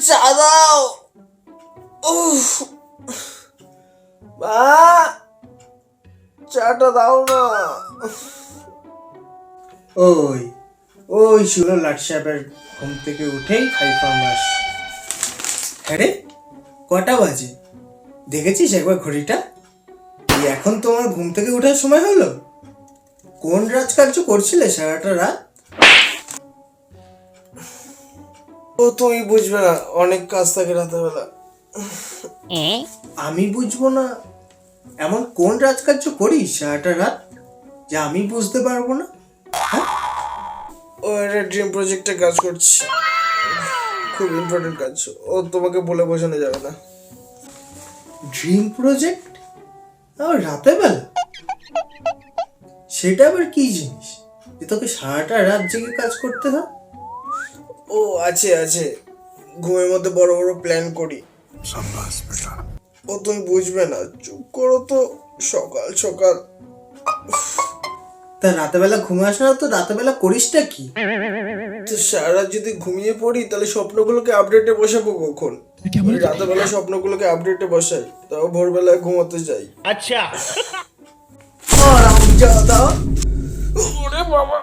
চা দাও। উফ, মা চাটা দাও না। ওই ওই শুনো লাট সাহেবের ঘুম থেকে উঠেই খাইফা মাস। হ্যাঁ রে, কটা বাজে দেখেছিস একবার ঘড়িটা? এই এখন তোমার ঘুম থেকে ওঠার সময় হলো? কোন রাজকার্য করছিলে সারাটা রাত? ও তুমি বুঝবে না, অনেক কাজ থাকে রাতের বেলা। আমি বুঝবো না এমন কোন রাজকার্য করিস সারাটা রাত যা আমি বুঝতে পারবো না? ও একটা ড্রিম প্রজেক্টে কাজ করছি, খুব ইম্পর্টেন্ট কাজ। ও তোমাকে বলে বোঝানো যাবে না। Dream project? আবার রাতের বেলা? সেটা আবার কি জিনিস যে তোকে সারাটা রাত জেগে কাজ করতে হয়? ও আছে আছে, ঘুমের মধ্যে বড় বড় প্ল্যান করি। ও তুমি বুঝবে না, চুপ করো তো। সকাল সকাল তা রাতেবেলা ঘুমে আসে না তো রাতেবেলা করিসটা কি? তো সারা রাত যদি ঘুমিয়ে পড়ি তাহলে স্বপ্নগুলোকে আপডেটে বসাবো কখন? রাতের বেলা স্বপ্নগুলোকে আপডেটে বসাই, তাও ভোরবেলায় ঘুমাতে যাই। अच्छा আর আমি যা দাও। ওরে বাবা।